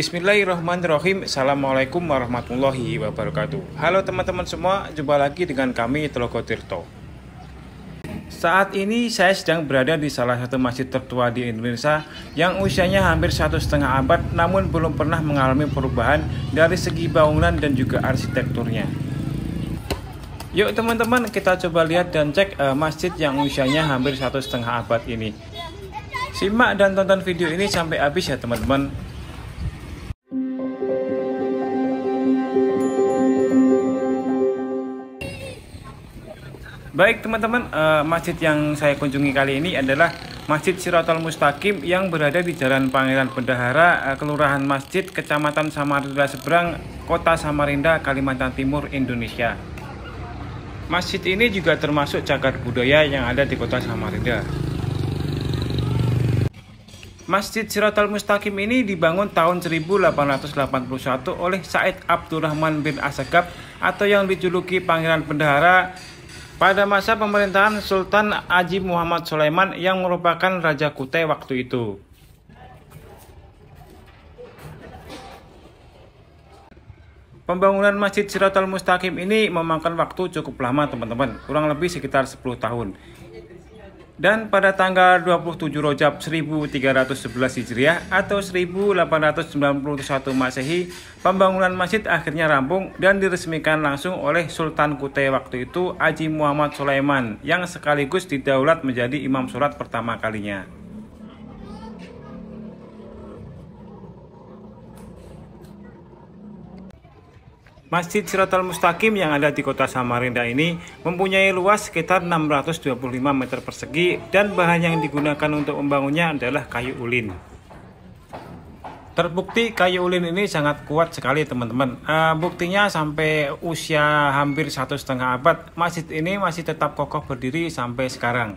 Bismillahirrahmanirrahim. Assalamualaikum warahmatullahi wabarakatuh. Halo teman-teman semua, jumpa lagi dengan kami Telogo Tirto. Saat ini saya sedang berada di salah satu masjid tertua di Indonesia yang usianya hampir 1,5 abad namun belum pernah mengalami perubahan dari segi bangunan dan juga arsitekturnya. Yuk teman-teman, kita coba lihat dan cek masjid yang usianya hampir 1,5 abad ini. Simak dan tonton video ini sampai habis ya teman-teman. Baik teman-teman, masjid yang saya kunjungi kali ini adalah Masjid Shirathol Mustaqim yang berada di Jalan Pangeran Bendahara, Kelurahan Masjid, Kecamatan Samarinda Seberang, Kota Samarinda, Kalimantan Timur, Indonesia. Masjid ini juga termasuk cagar budaya yang ada di Kota Samarinda. Masjid Shirathol Mustaqim ini dibangun tahun 1881 oleh Said Abdurrahman bin Assegaf atau yang dijuluki Pangeran Bendahara pada masa pemerintahan Sultan Haji Muhammad Sulaiman yang merupakan Raja Kutai waktu itu. Pembangunan Masjid Shirathol Mustaqim ini memakan waktu cukup lama teman-teman, kurang lebih sekitar 10 tahun. Dan pada tanggal 27 Rajab 1311 Hijriah atau 1891 Masehi, pembangunan masjid akhirnya rampung dan diresmikan langsung oleh Sultan Kutai waktu itu, Haji Muhammad Sulaiman, yang sekaligus didaulat menjadi imam sholat pertama kalinya. Masjid Shirathol Mustaqim yang ada di Kota Samarinda ini mempunyai luas sekitar 625 meter persegi dan bahan yang digunakan untuk membangunnya adalah kayu ulin. Terbukti kayu ulin ini sangat kuat sekali teman-teman. Buktinya sampai usia hampir 1,5 abad, masjid ini masih tetap kokoh berdiri sampai sekarang.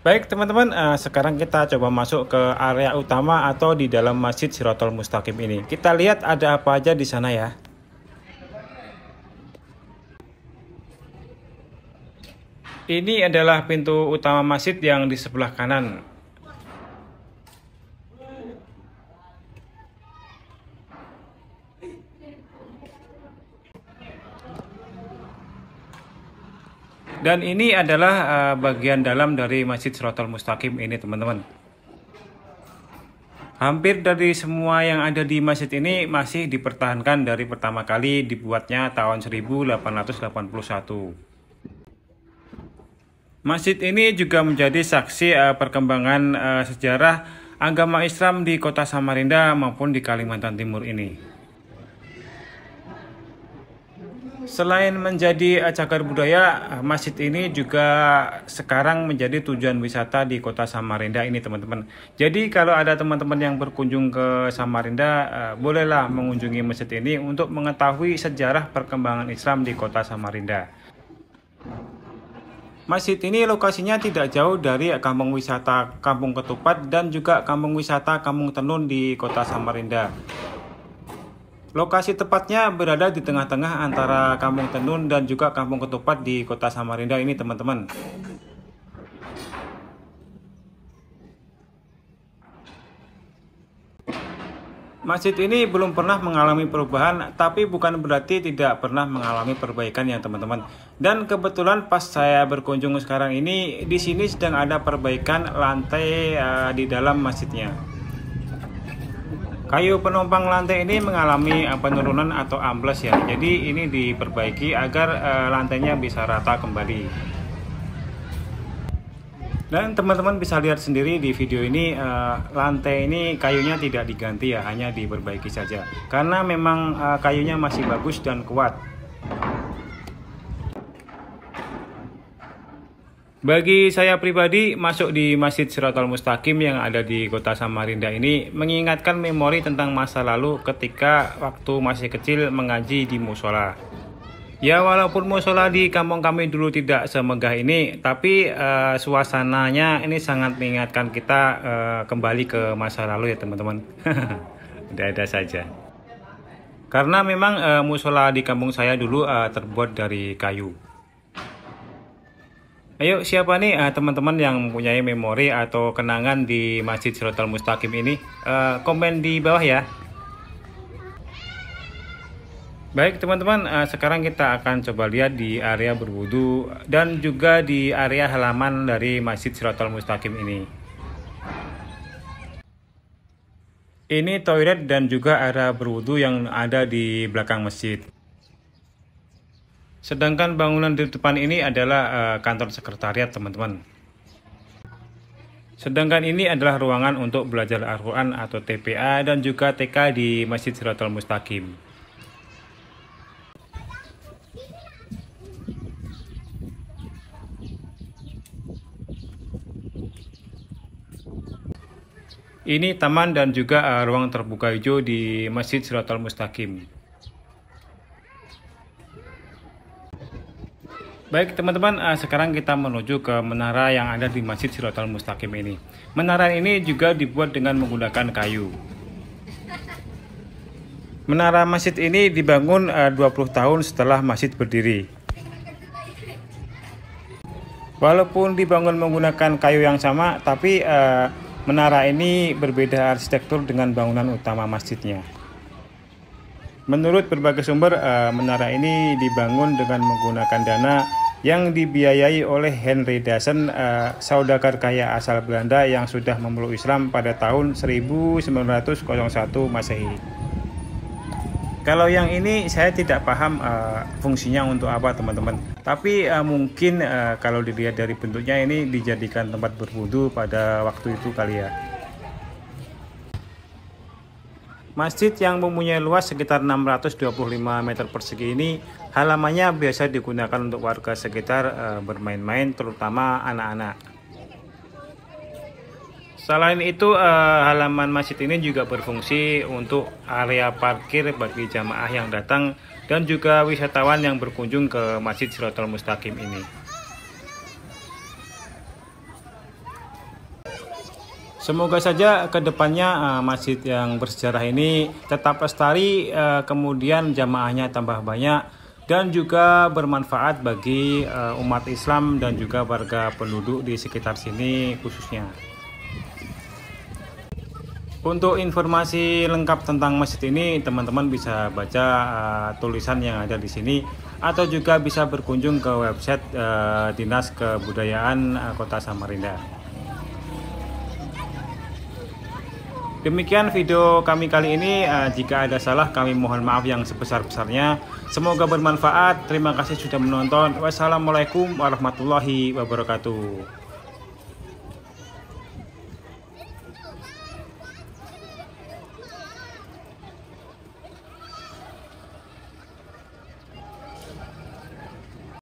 Baik teman-teman, sekarang kita coba masuk ke area utama atau di dalam Masjid Shirathol Mustaqim ini. Kita lihat ada apa aja di sana ya. Ini adalah pintu utama masjid yang di sebelah kanan. Dan ini adalah bagian dalam dari Masjid Shirathol Mustaqim ini teman-teman. Hampir dari semua yang ada di masjid ini masih dipertahankan dari pertama kali dibuatnya tahun 1881. Masjid ini juga menjadi saksi perkembangan sejarah agama Islam di Kota Samarinda maupun di Kalimantan Timur ini. Selain menjadi cagar budaya, masjid ini juga sekarang menjadi tujuan wisata di Kota Samarinda ini teman-teman. Jadi kalau ada teman-teman yang berkunjung ke Samarinda, bolehlah mengunjungi masjid ini untuk mengetahui sejarah perkembangan Islam di Kota Samarinda. Masjid ini lokasinya tidak jauh dari kampung wisata Kampung Ketupat dan juga kampung wisata Kampung Tenun di Kota Samarinda. Lokasi tepatnya berada di tengah-tengah antara Kampung Tenun dan juga Kampung Ketupat di Kota Samarinda ini teman-teman. Masjid ini belum pernah mengalami perubahan, tapi bukan berarti tidak pernah mengalami perbaikan ya teman-teman. Dan kebetulan pas saya berkunjung sekarang ini, di sini sedang ada perbaikan lantai di dalam masjidnya. Kayu penumpang lantai ini mengalami penurunan atau ambles ya. Jadi ini diperbaiki agar lantainya bisa rata kembali. Dan teman-teman bisa lihat sendiri di video ini, lantai ini kayunya tidak diganti ya, hanya diperbaiki saja. Karena memang kayunya masih bagus dan kuat. Bagi saya pribadi, masuk di Masjid Shirathol Mustaqim yang ada di Kota Samarinda ini mengingatkan memori tentang masa lalu ketika waktu masih kecil mengaji di musola. Ya walaupun musola di kampung kami dulu tidak semegah ini, tapi suasananya ini sangat mengingatkan kita kembali ke masa lalu ya teman-teman. Ada-ada saja. Karena memang musola di kampung saya dulu terbuat dari kayu. Ayo, siapa nih teman-teman yang mempunyai memori atau kenangan di Masjid Shiratal Mustaqim ini? Komen di bawah ya. Baik teman-teman, sekarang kita akan coba lihat di area berwudu dan juga di area halaman dari Masjid Shiratal Mustaqim ini. Ini toilet dan juga area berwudu yang ada di belakang masjid. Sedangkan bangunan di depan ini adalah kantor sekretariat teman-teman. Sedangkan ini adalah ruangan untuk belajar Al-Quran atau TPA dan juga TK di Masjid Shiratal Mustaqim. Ini taman dan juga ruang terbuka hijau di Masjid Shiratal Mustaqim. Baik teman-teman, sekarang kita menuju ke menara yang ada di Masjid Shiratal Mustaqim ini. Menara ini juga dibuat dengan menggunakan kayu. Menara masjid ini dibangun 20 tahun setelah masjid berdiri. Walaupun dibangun menggunakan kayu yang sama, tapi menara ini berbeda arsitektur dengan bangunan utama masjidnya. Menurut berbagai sumber, menara ini dibangun dengan menggunakan dana yang dibiayai oleh Henry Dassen, saudagar kaya asal Belanda yang sudah memeluk Islam pada tahun 1901 Masehi. Kalau yang ini saya tidak paham fungsinya untuk apa teman-teman. Tapi mungkin kalau dilihat dari bentuknya ini dijadikan tempat berwudu pada waktu itu kali ya. Masjid yang mempunyai luas sekitar 625 meter persegi ini halamannya biasa digunakan untuk warga sekitar bermain-main, terutama anak-anak. Selain itu, halaman masjid ini juga berfungsi untuk area parkir bagi jamaah yang datang dan juga wisatawan yang berkunjung ke Masjid Shiratal Mustaqim ini. Semoga saja kedepannya masjid yang bersejarah ini tetap lestari, kemudian jamaahnya tambah banyak dan juga bermanfaat bagi umat Islam dan juga warga penduduk di sekitar sini khususnya. Untuk informasi lengkap tentang masjid ini, teman-teman bisa baca tulisan yang ada di sini atau juga bisa berkunjung ke website Dinas Kebudayaan Kota Samarinda. Demikian video kami kali ini. Jika ada salah, kami mohon maaf yang sebesar-besarnya. Semoga bermanfaat. Terima kasih sudah menonton. Wassalamualaikum warahmatullahi wabarakatuh.